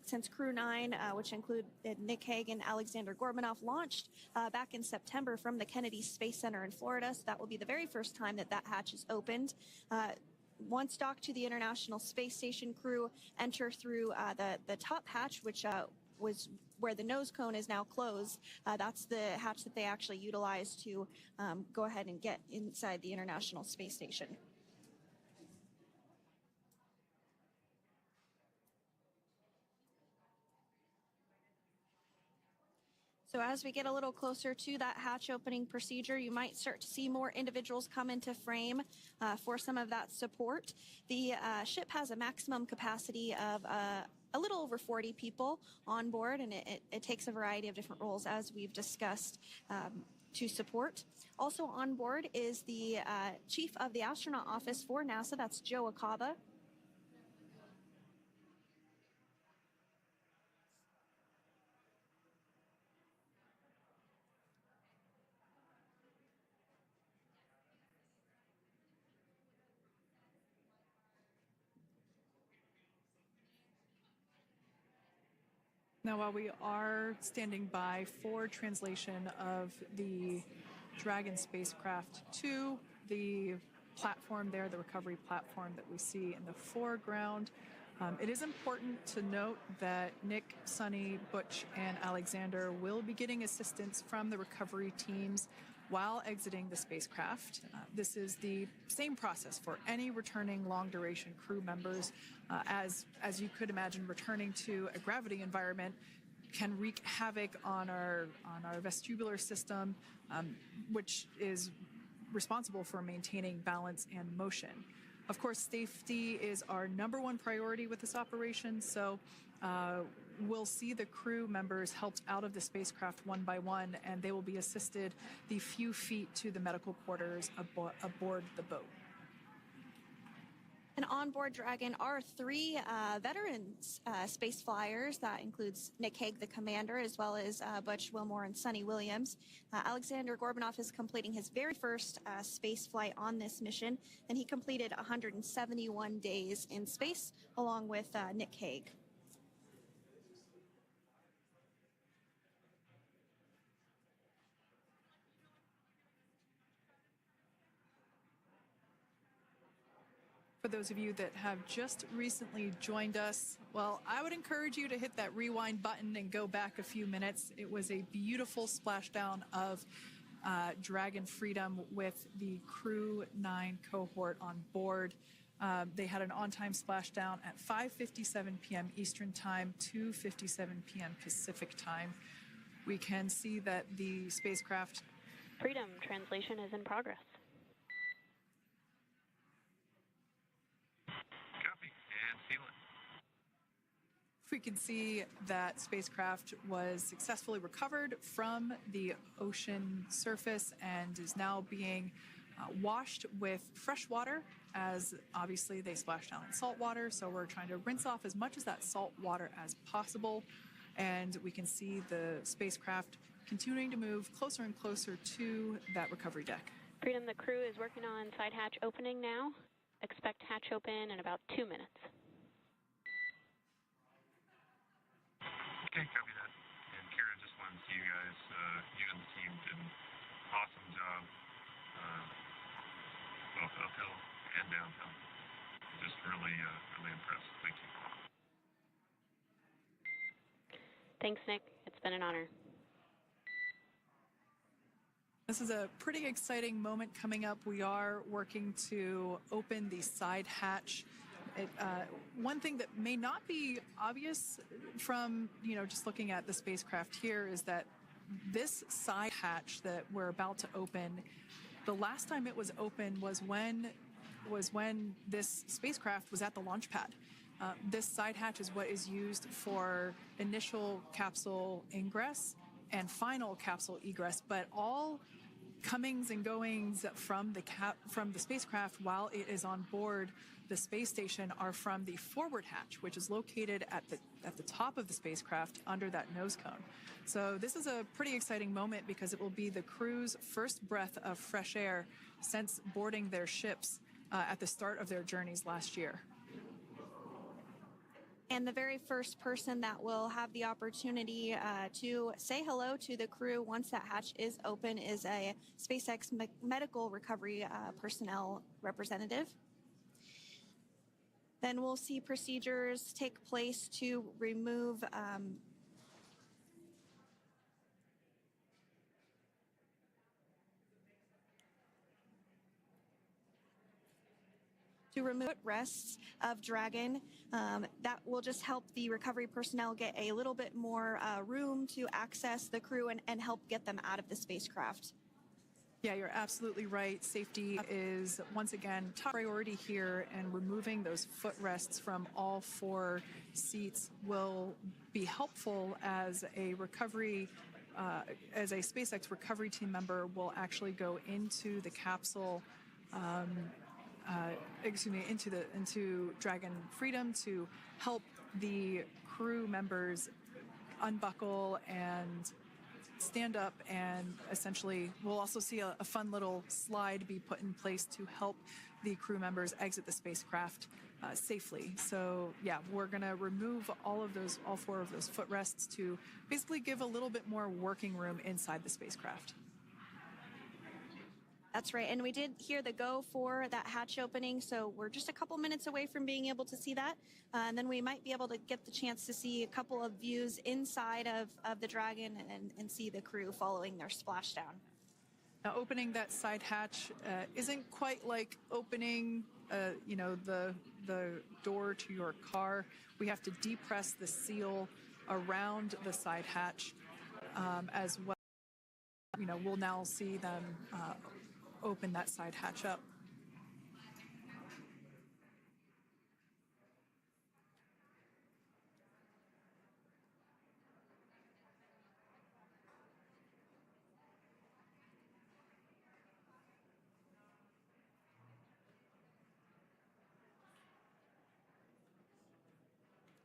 since Crew 9, which include Nick Hague and Alexander Gorbunoff, launched back in September from the Kennedy Space Center in Florida. So that will be the very first time that that hatch is opened. Once docked to the International Space Station, crew enter through the top hatch, which was where the nose cone is now closed. That's the hatch that they actually utilize to go ahead and get inside the International Space Station. So as we get a little closer to that hatch opening procedure, you might start to see more individuals come into frame for some of that support. The ship has a maximum capacity of a little over 40 people on board, and it takes a variety of different roles, as we've discussed, to support. Also on board is the chief of the astronaut office for NASA, that's Joe Acaba. Now, while we are standing by for translation of the Dragon spacecraft to the platform there, the recovery platform that we see in the foreground, it is important to note that Nick, Suni, Butch, and Alexander will be getting assistance from the recovery teams while exiting the spacecraft. This is the same process for any returning long-duration crew members. As you could imagine, returning to a gravity environment can wreak havoc on our vestibular system, which is responsible for maintaining balance and motion. Of course, safety is our #1 priority with this operation, so we'll see the crew members helped out of the spacecraft one by one, and they will be assisted the few feet to the medical quarters aboard the boat. And on board Dragon are 3 veteran space flyers. That includes Nick Hague, the commander, as well as Butch, Wilmore, and Suni Williams. Alexander Gorbunoff is completing his very first space flight on this mission, and he completed 171 days in space along with Nick Hague. For those of you that have just recently joined us, well, I would encourage you to hit that rewind button and go back a few minutes. It was a beautiful splashdown of Dragon Freedom with the Crew 9 cohort on board. They had an on-time splashdown at 5:57 p.m. Eastern Time, 2:57 p.m. Pacific Time. We can see that the spacecraft... Freedom translation is in progress. Copy, and feel it. We can see that spacecraft was successfully recovered from the ocean surface and is now being washed with fresh water, as obviously they splashed down in salt water, so we're trying to rinse off as much of that salt water as possible. And we can see the spacecraft continuing to move closer and closer to that recovery deck. Freedom, the crew is working on side hatch opening now. Expect hatch open in about 2 minutes. Okay, copy that. And Kira, just wanted to see you guys, you and the team did an awesome job, both uphill and downhill. Just really, really impressed. Thank you. Thanks, Nick. It's been an honor. This is a pretty exciting moment coming up. We are working to open the side hatch. One thing that may not be obvious from, just looking at the spacecraft here is that this side hatch that we're about to open, the last time it was open was when this spacecraft was at the launch pad. This side hatch is what is used for initial capsule ingress and final capsule egress, but all comings and goings from the spacecraft while it is on board the space station are from the forward hatch, which is located at the top of the spacecraft under that nose cone. So this is a pretty exciting moment because it will be the crew's first breath of fresh air since boarding their ships at the start of their journeys last year. And the very first person that will have the opportunity to say hello to the crew once that hatch is open is a SpaceX medical recovery personnel representative. Then we'll see procedures take place to remove rests of Dragon. That will just help the recovery personnel get a little bit more room to access the crew and help get them out of the spacecraft. Yeah, you're absolutely right. Safety is, once again, top priority here, and removing those footrests from all 4 seats will be helpful as a recovery, as a SpaceX recovery team member will actually go into the capsule, into Dragon Freedom to help the crew members unbuckle and stand up, and essentially we'll also see a fun little slide be put in place to help the crew members exit the spacecraft safely. So yeah, we're gonna remove all 4 of those footrests to basically give a little bit more working room inside the spacecraft. That's right, and we did hear the go for that hatch opening, so we're just a couple minutes away from being able to see that, and then we might be able to get the chance to see a couple of views inside of the Dragon and see the crew following their splashdown. Now, opening that side hatch isn't quite like opening, the door to your car. We have to depress the seal around the side hatch as well. We'll now see them open that side hatch up.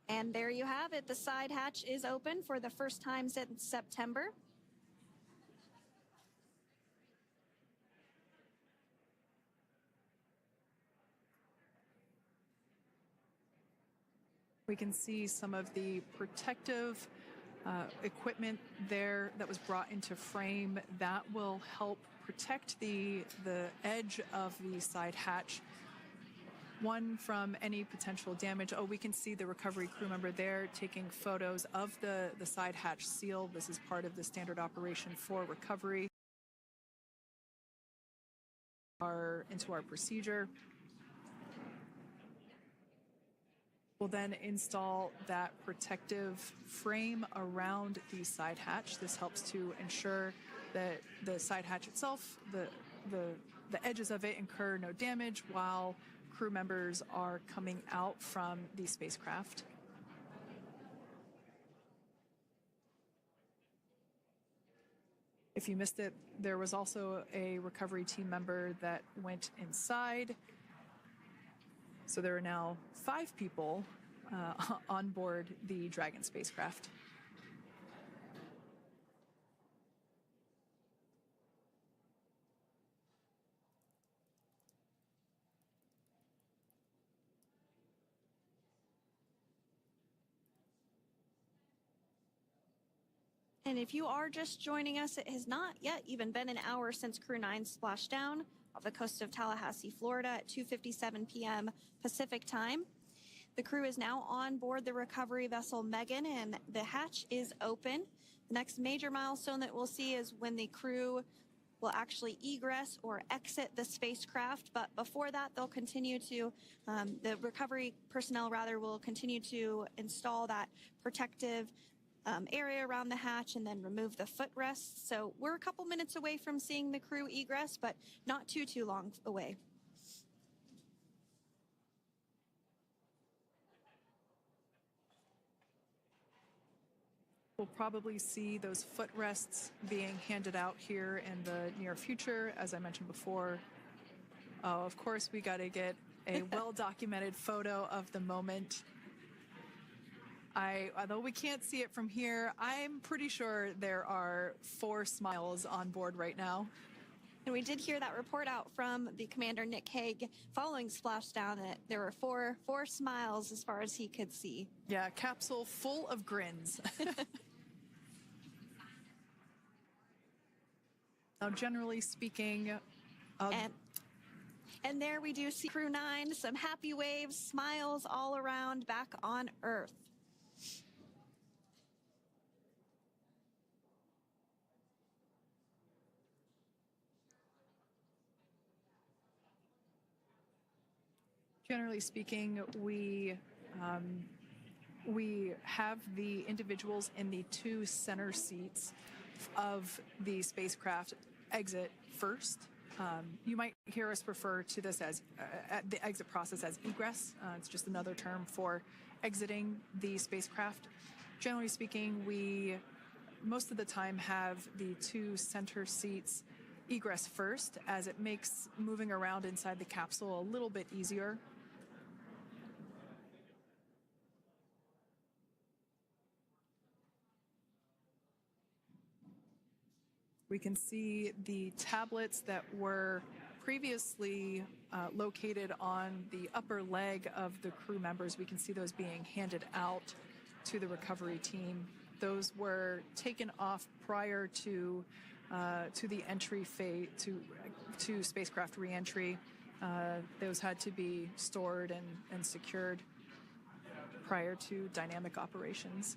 And there you have it. The side hatch is open for the first time since September. We can see some of the protective equipment there that was brought into frame that will help protect the edge of the side hatch. One, from any potential damage. Oh, we can see the recovery crew member there taking photos of the side hatch seal. This is part of the standard operation for recovery. Into our procedure. We'll then install that protective frame around the side hatch. This helps to ensure that the side hatch itself, the edges of it incur no damage while crew members are coming out from the spacecraft. If you missed it, there was also a recovery team member that went inside. So there are now 5 people on board the Dragon spacecraft. And if you are just joining us, it has not yet even been an hour since Crew 9 splashed down off the coast of Tallahassee, Florida at 2:57 p.m. Pacific time. The crew is now on board the recovery vessel Megan, and the hatch is open. The next major milestone that we'll see is when the crew will actually egress or exit the spacecraft. But before that, they'll continue to, the recovery personnel rather, will continue to install that protective area around the hatch and then remove the footrests. So we're a couple minutes away from seeing the crew egress, but not too long away. We'll probably see those footrests being handed out here in the near future, as I mentioned before. Oh, of course, we got to get a well-documented photo of the moment. Although we can't see it from here, I'm pretty sure there are 4 smiles on board right now. And we did hear that report out from the commander, Nick Hague, following splashdown, that there were four smiles as far as he could see. Yeah, capsule full of grins. Now, generally speaking, and there we do see Crew 9, some happy waves, smiles all around back on Earth. Generally speaking, we have the individuals in the 2 center seats of the spacecraft exit first. You might hear us refer to this as the exit process as egress. It's just another term for exiting the spacecraft. Generally speaking, we most of the time have the 2 center seats egress first, as it makes moving around inside the capsule a little bit easier. We can see the tablets that were previously located on the upper leg of the crew members. We can see those being handed out to the recovery team. Those were taken off prior to the entry phase, to spacecraft reentry. Those had to be stored and secured prior to dynamic operations.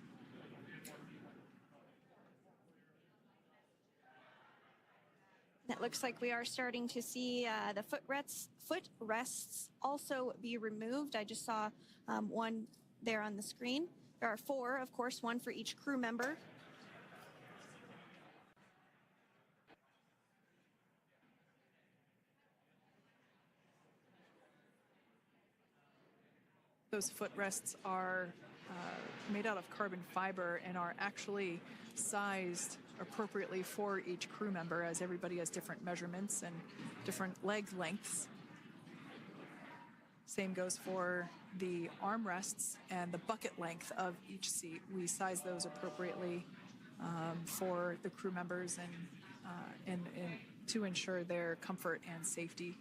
It looks like we are starting to see the footrests also be removed. I just saw one there on the screen. There are 4, of course, 1 for each crew member. Those footrests are made out of carbon fiber and are actually sized appropriately for each crew member, as everybody has different measurements and different leg lengths. Same goes for the armrests and the bucket length of each seat. We size those appropriately for the crew members and to ensure their comfort and safety.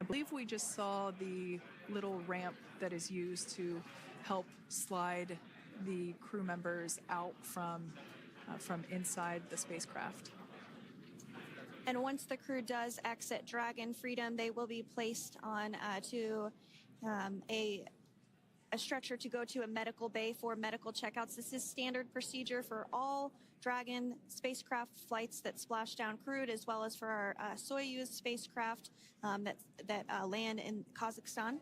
I believe we just saw the little ramp that is used to help slide the crew members out from inside the spacecraft. And once the crew does exit Dragon Freedom, they will be placed on to a stretcher to go to a medical bay for medical checkouts. This is standard procedure for all Dragon spacecraft flights that splashdown crewed, as well as for our Soyuz spacecraft that land in Kazakhstan.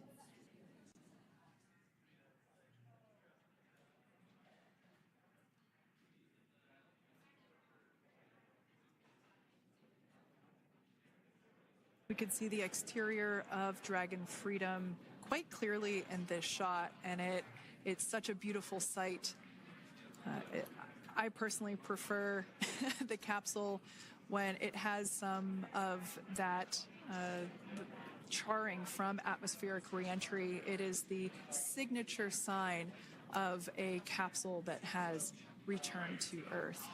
We can see the exterior of Dragon Freedom quite clearly in this shot, and it's such a beautiful sight. I personally prefer the capsule when it has some of that charring from atmospheric reentry. It is the signature sign of a capsule that has returned to Earth.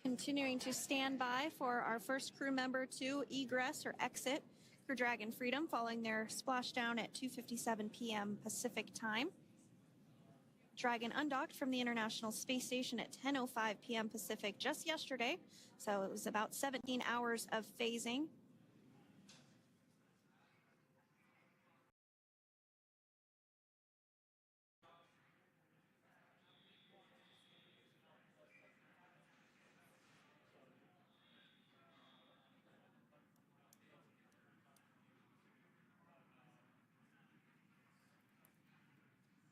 Continuing to stand by for our first crew member to egress or exit Crew Dragon Freedom following their splashdown at 2:57 p.m. Pacific time. Dragon undocked from the International Space Station at 10:05 p.m. Pacific just yesterday, so it was about 17 hours of phasing.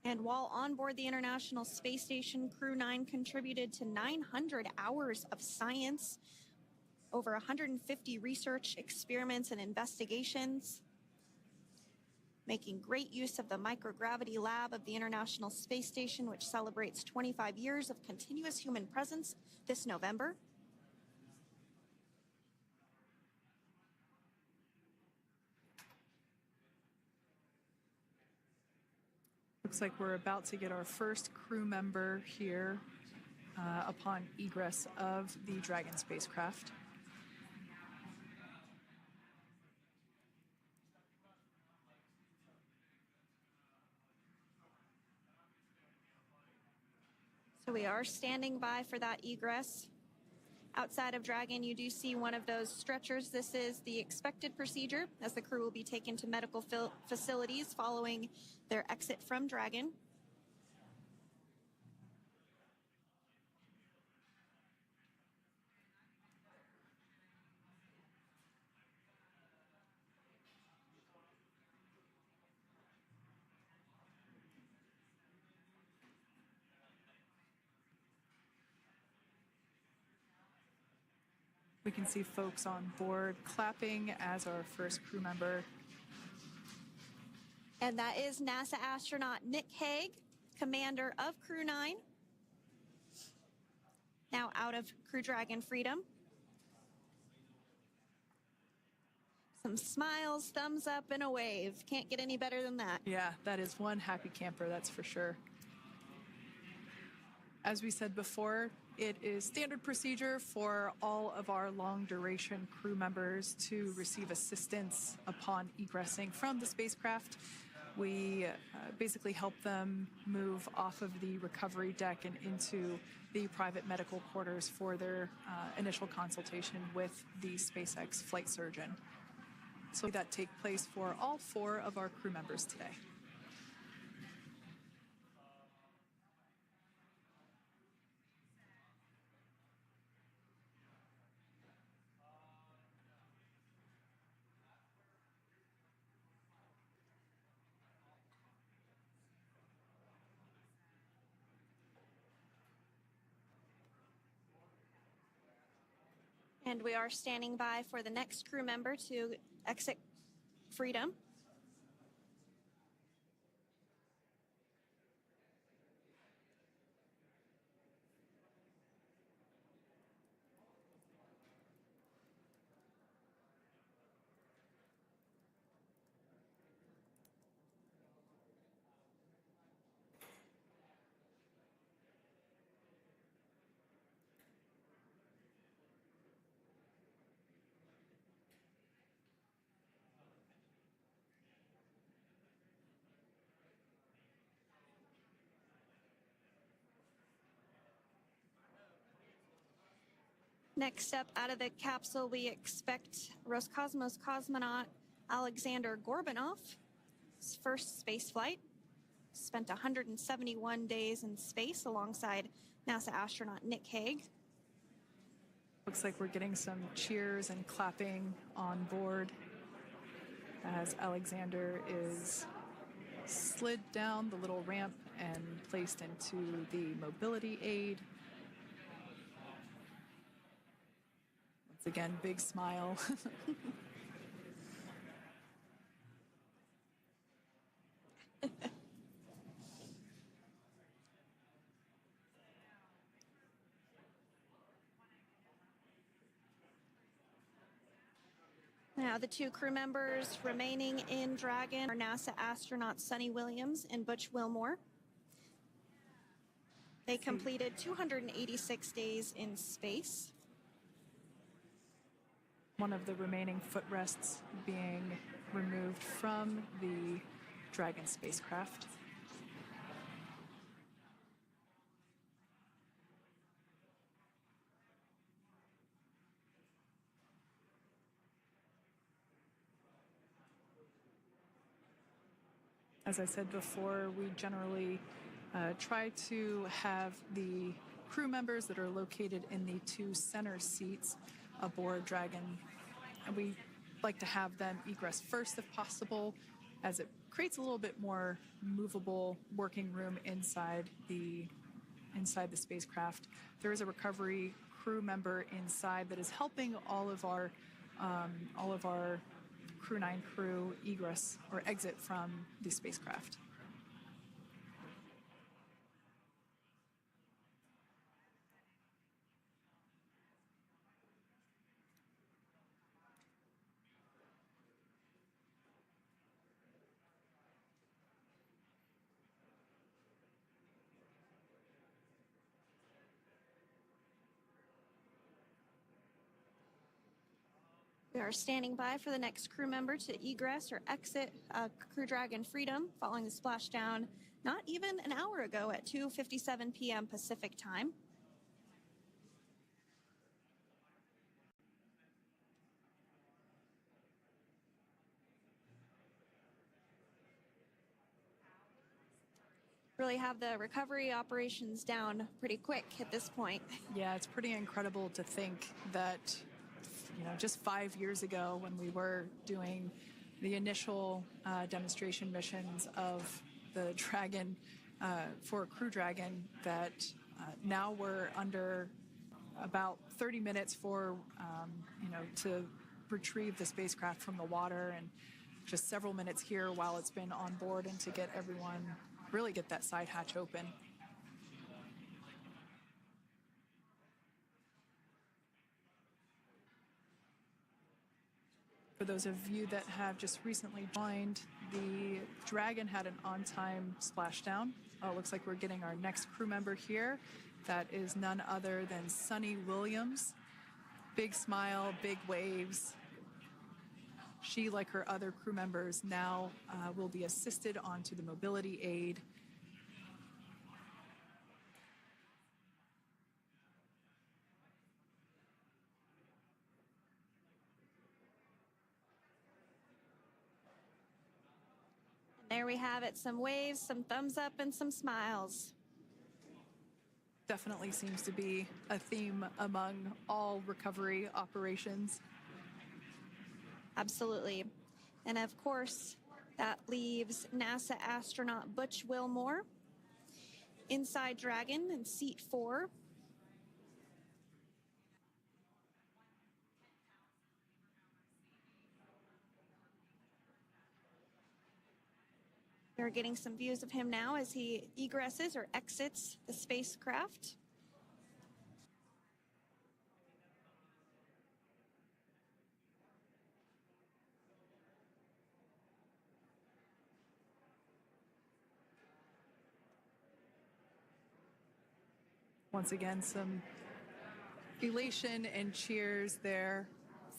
And while on board the International Space Station, Crew 9 contributed to 900 hours of science, over 150 research experiments and investigations, making great use of the microgravity lab of the International Space Station, which celebrates 25 years of continuous human presence this November. Looks like we're about to get our first crew member here upon egress of the Dragon spacecraft. So we are standing by for that egress. Outside of Dragon, you do see one of those stretchers. This is the expected procedure, as the crew will be taken to medical facilities following their exit from Dragon. We can see folks on board clapping as our first crew member. And that is NASA astronaut Nick Hague, commander of Crew 9, now out of Crew Dragon Freedom. Some smiles, thumbs up, and a wave. Can't get any better than that. Yeah, that is one happy camper, that's for sure. As we said before, it is standard procedure for all of our long-duration crew members to receive assistance upon egressing from the spacecraft. We basically help them move off of the recovery deck and into the private medical quarters for their initial consultation with the SpaceX flight surgeon. So that take place for all 4 of our crew members today. And we are standing by for the next crew member to exit Freedom. Next up, out of the capsule, we expect Roscosmos cosmonaut Alexander Gorbanov. His first space flight. Spent 171 days in space alongside NASA astronaut Nick Hague. Looks like we're getting some cheers and clapping on board as Alexander is slid down the little ramp and placed into the mobility aid. Once again, big smile. Now, the two crew members remaining in Dragon are NASA astronauts Suni Williams and Butch Wilmore. They completed 286 days in space. One of the remaining footrests being removed from the Dragon spacecraft. As I said before, we generally try to have the crew members that are located in the two center seats aboard Dragon, and we like to have them egress first if possible, as it creates a little bit more movable working room inside the spacecraft. There is a recovery crew member inside that is helping all of our Crew 9 crew egress or exit from the spacecraft. We are standing by for the next crew member to egress or exit Crew Dragon Freedom following the splashdown not even an hour ago at 2:57 p.m. Pacific time. Really have the recovery operations down pretty quick at this point. Yeah, it's pretty incredible to think that, just 5 years ago when we were doing the initial demonstration missions of the Dragon for Crew Dragon, that now we're under about 30 minutes for, to retrieve the spacecraft from the water, and just several minutes here while it's been on board and to get everyone, really get that side hatch open. For those of you that have just recently joined, the Dragon had an on-time splashdown. It looks like we're getting our next crew member here. That is none other than Suni Williams. Big smile, big waves. She, like her other crew members, now will be assisted onto the mobility aid. There we have it, some waves, some thumbs up, and some smiles. Definitely seems to be a theme among all recovery operations. Absolutely. And of course, that leaves NASA astronaut Butch Wilmore inside Dragon in seat 4. We're getting some views of him now as he egresses or exits the spacecraft. Once again, some elation and cheers there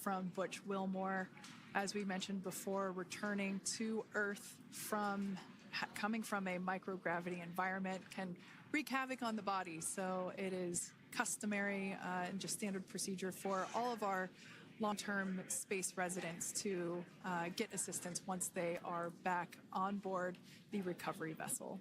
from Butch Wilmore. As we mentioned before, returning to Earth coming from a microgravity environment can wreak havoc on the body. So it is customary and just standard procedure for all of our long-term space residents to get assistance once they are back on board the recovery vessel.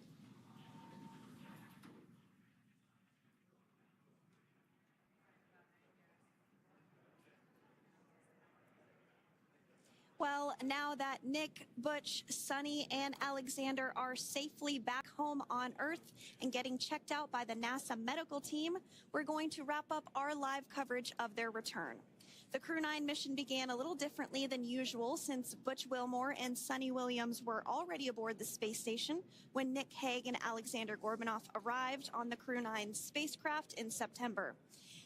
Well, now that Nick, Butch, Suni, and Alexander are safely back home on Earth and getting checked out by the NASA medical team, we're going to wrap up our live coverage of their return. The Crew 9 mission began a little differently than usual since Butch Wilmore and Suni Williams were already aboard the space station when Nick Hague and Alexander Gorbunoff arrived on the Crew 9 spacecraft in September.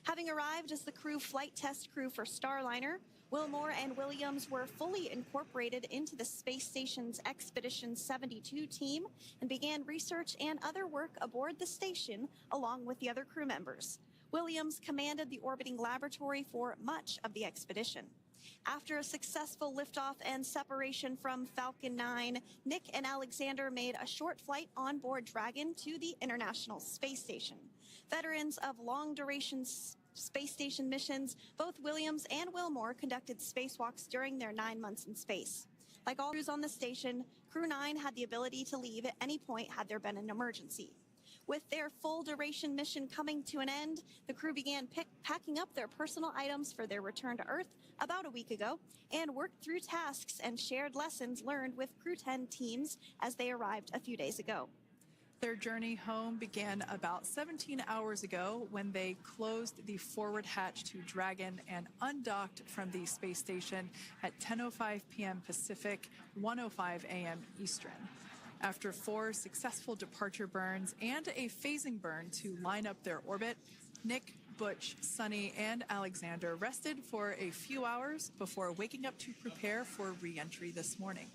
Having arrived as the crew flight test crew for Starliner, Wilmore and Williams were fully incorporated into the space station's Expedition 72 team and began research and other work aboard the station along with the other crew members. Williams commanded the orbiting laboratory for much of the expedition. After a successful liftoff and separation from Falcon 9, Nick and Alexander made a short flight on board Dragon to the International Space Station. Veterans of long-duration space station missions, both Williams and Wilmore conducted spacewalks during their 9 months in space. Like all crews on the station, Crew 9 had the ability to leave at any point had there been an emergency. With their full-duration mission coming to an end, the crew began packing up their personal items for their return to Earth about a week ago and worked through tasks and shared lessons learned with Crew 10 teams as they arrived a few days ago. Their journey home began about 17 hours ago when they closed the forward hatch to Dragon and undocked from the space station at 10:05 p.m. Pacific, 1:05 a.m. Eastern. After 4 successful departure burns and a phasing burn to line up their orbit, Nick, Butch, Suni, and Alexander rested for a few hours before waking up to prepare for re-entry this morning.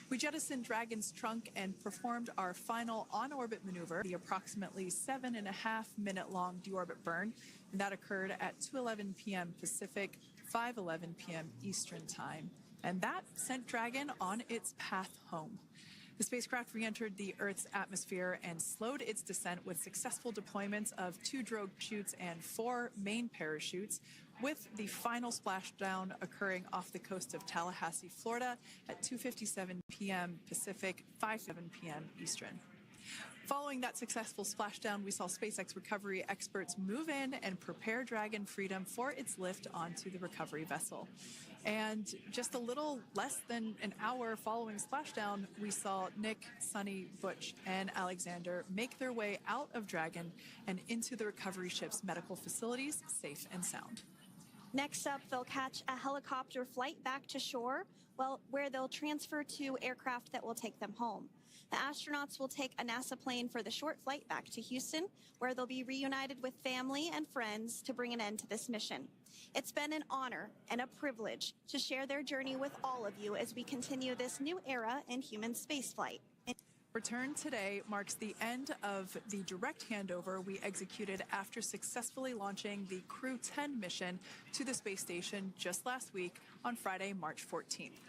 We jettisoned Dragon's trunk and performed our final on-orbit maneuver, the approximately 7.5-minute-long deorbit burn, and that occurred at 2:11 p.m. Pacific, 5:11 p.m. Eastern Time. And that sent Dragon on its path home. The spacecraft re-entered the Earth's atmosphere and slowed its descent with successful deployments of 2 drogue chutes and 4 main parachutes, with the final splashdown occurring off the coast of Tallahassee, Florida at 2:57 p.m. Pacific, 5:07 p.m. Eastern. Following that successful splashdown, we saw SpaceX recovery experts move in and prepare Dragon Freedom for its lift onto the recovery vessel. And just a little less than an hour following splashdown, we saw Nick, Suni, Butch, and Alexander make their way out of Dragon and into the recovery ship's medical facilities, safe and sound. Next up, they'll catch a helicopter flight back to shore, where they'll transfer to aircraft that will take them home. The astronauts will take a NASA plane for the short flight back to Houston, where they'll be reunited with family and friends to bring an end to this mission. It's been an honor and a privilege to share their journey with all of you as we continue this new era in human spaceflight. Return today marks the end of the direct handover we executed after successfully launching the Crew 10 mission to the space station just last week on Friday, March 14th.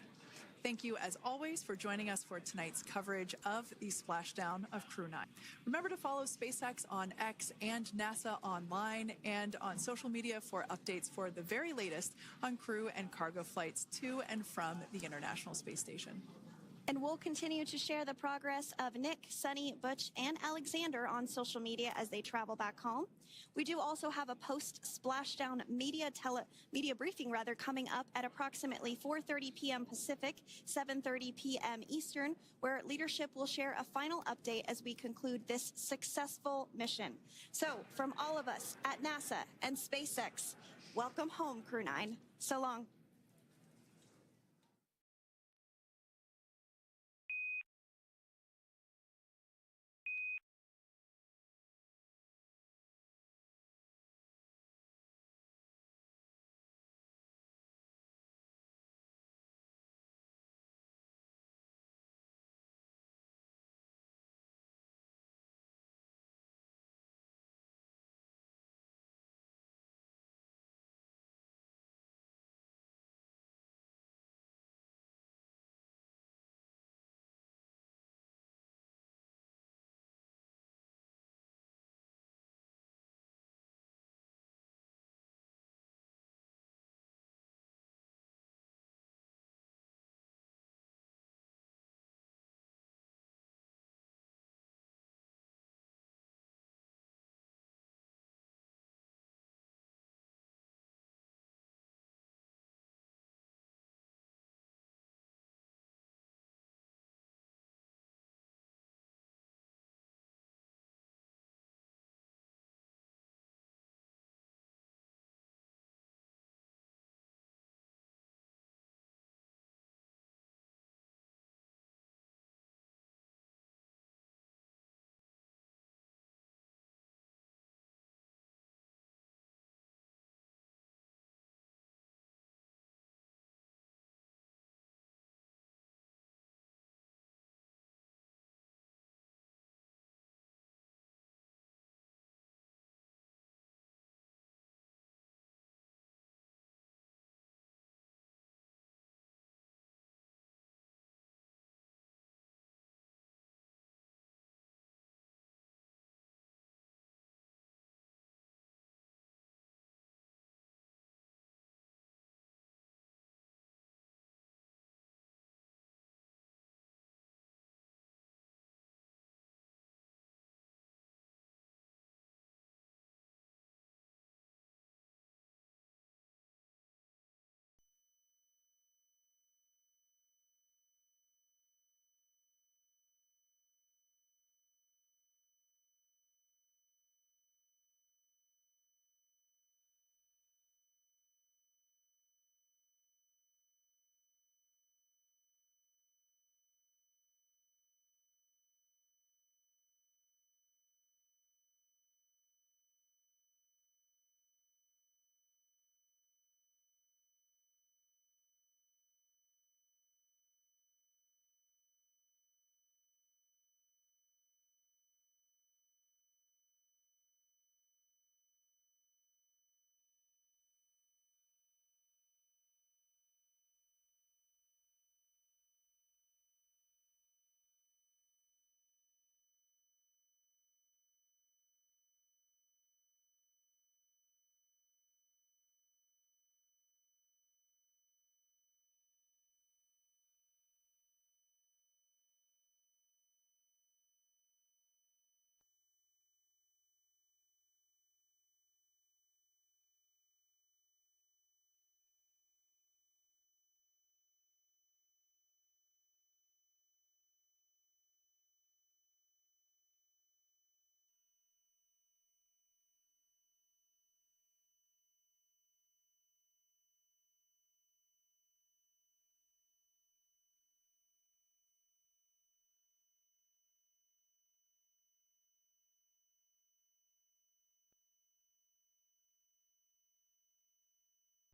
Thank you, as always, for joining us for tonight's coverage of the splashdown of Crew 9. Remember to follow SpaceX on X and NASA online and on social media for updates for the very latest on crew and cargo flights to and from the International Space Station. And we'll continue to share the progress of Nick, Suni, Butch, and Alexander on social media as they travel back home. We do also have a post-splashdown media briefing coming up at approximately 4:30 p.m. Pacific, 7:30 p.m. Eastern, where leadership will share a final update as we conclude this successful mission. So, from all of us at NASA and SpaceX, welcome home, Crew 9. So long.